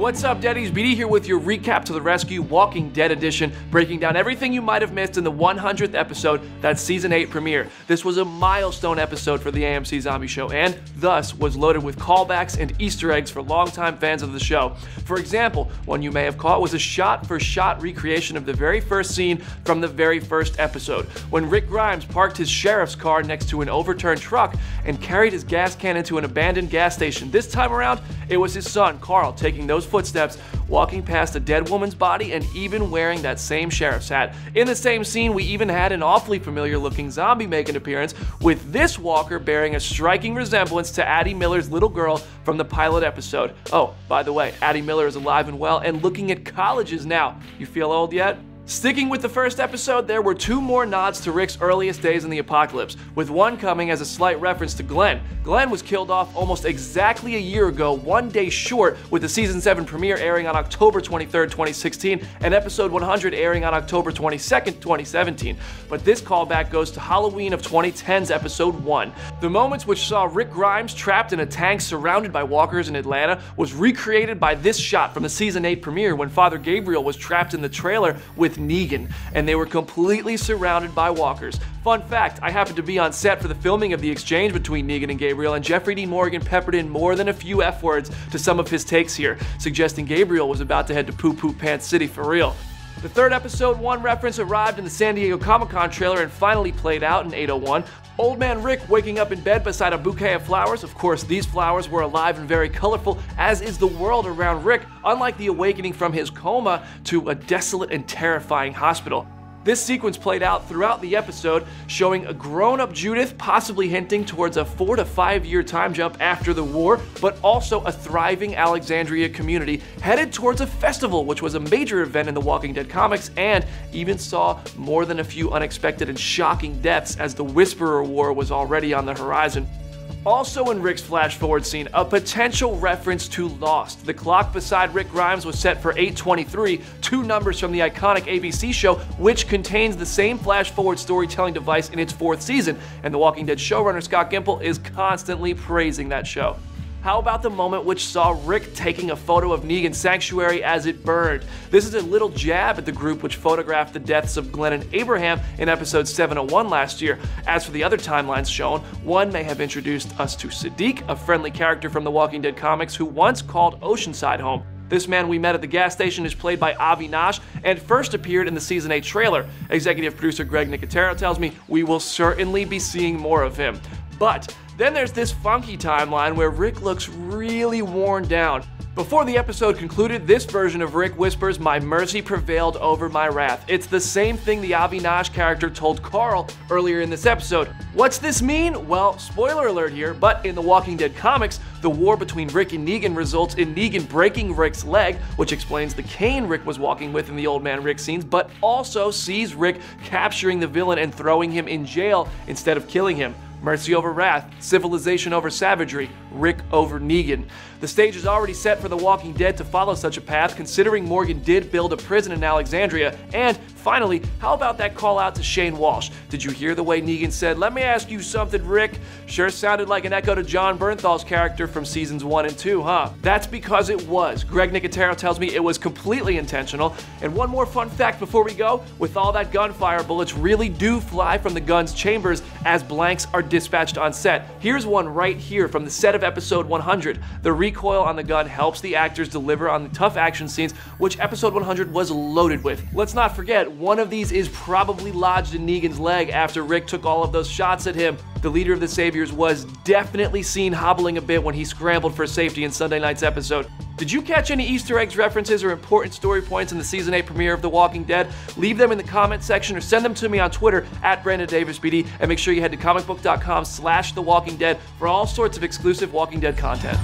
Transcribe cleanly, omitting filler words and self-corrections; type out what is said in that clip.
What's up, Deadies? BD here with your recap to the rescue Walking Dead edition, breaking down everything you might have missed in the 100th episode, that Season 8 premiere. This was a milestone episode for the AMC Zombie show, and thus was loaded with callbacks and Easter eggs for longtime fans of the show. For example, one you may have caught was a shot-for-shot recreation of the very first scene from the very first episode, when Rick Grimes parked his sheriff's car next to an overturned truck and carried his gas can into an abandoned gas station. This time around, it was his son, Carl, taking those footsteps, walking past a dead woman's body and even wearing that same sheriff's hat. In the same scene, we even had an awfully familiar looking zombie make an appearance, with this walker bearing a striking resemblance to Addie Miller's little girl from the pilot episode. Oh, by the way, Addie Miller is alive and well and looking at colleges now. You feel old yet? Sticking with the first episode, there were two more nods to Rick's earliest days in the apocalypse, with one coming as a slight reference to Glenn. Glenn was killed off almost exactly a year ago, one day short, with the Season 7 premiere airing on October 23rd, 2016, and Episode 100 airing on October 22nd, 2017. But this callback goes to Halloween of 2010's Episode 1. The moments which saw Rick Grimes trapped in a tank surrounded by walkers in Atlanta was recreated by this shot from the Season 8 premiere when Father Gabriel was trapped in the trailer with Negan, and they were completely surrounded by walkers. Fun fact, I happened to be on set for the filming of the exchange between Negan and Gabriel, and Jeffrey D. Morgan peppered in more than a few F-words to some of his takes here, suggesting Gabriel was about to head to Poo Poo Pants City for real. The third Episode 1 reference arrived in the San Diego Comic-Con trailer and finally played out in 801. Old man Rick waking up in bed beside a bouquet of flowers. Of course, these flowers were alive and very colorful, as is the world around Rick, unlike the awakening from his coma to a desolate and terrifying hospital. This sequence played out throughout the episode, showing a grown-up Judith possibly hinting towards a 4 to 5 year time jump after the war, but also a thriving Alexandria community headed towards a festival, which was a major event in the Walking Dead comics, and even saw more than a few unexpected and shocking deaths as the Whisperer War was already on the horizon. Also in Rick's flash-forward scene, a potential reference to Lost. The clock beside Rick Grimes was set for 8:23, two numbers from the iconic ABC show, which contains the same flash-forward storytelling device in its fourth season, and The Walking Dead showrunner Scott Gimple is constantly praising that show. How about the moment which saw Rick taking a photo of Negan's sanctuary as it burned? This is a little jab at the group which photographed the deaths of Glenn and Abraham in episode 701 last year. As for the other timelines shown, one may have introduced us to Sadiq, a friendly character from the Walking Dead comics who once called Oceanside home. This man we met at the gas station is played by Avi Nash and first appeared in the Season 8 trailer. Executive producer Greg Nicotero tells me we will certainly be seeing more of him. But then there's this funky timeline where Rick looks really worn down. Before the episode concluded, this version of Rick whispers, "My mercy prevailed over my wrath." It's the same thing the Avi Nash character told Carl earlier in this episode. What's this mean? Well, spoiler alert here, but in the Walking Dead comics, the war between Rick and Negan results in Negan breaking Rick's leg, which explains the cane Rick was walking with in the Old Man Rick scenes, but also sees Rick capturing the villain and throwing him in jail instead of killing him. Mercy over wrath, civilization over savagery, Rick over Negan. The stage is already set for The Walking Dead to follow such a path, considering Morgan did build a prison in Alexandria. And finally, how about that call out to Shane Walsh? Did you hear the way Negan said, "Let me ask you something, Rick"? Sure sounded like an echo to John Bernthal's character from seasons 1 and 2, huh? That's because it was. Greg Nicotero tells me it was completely intentional. And one more fun fact before we go, with all that gunfire, bullets really do fly from the gun's chambers as blanks are dispatched on set. Here's one right here from the set of episode 100. The recoil on the gun helps the actors deliver on the tough action scenes, which episode 100 was loaded with. Let's not forget, one of these is probably lodged in Negan's leg after Rick took all of those shots at him. The leader of the Saviors was definitely seen hobbling a bit when he scrambled for safety in Sunday night's episode. Did you catch any Easter eggs, references, or important story points in the Season 8 premiere of The Walking Dead? Leave them in the comment section or send them to me on Twitter at BrandonDavisBD, and make sure you head to Comicbook.com/TheWalkingDead for all sorts of exclusive Walking Dead content.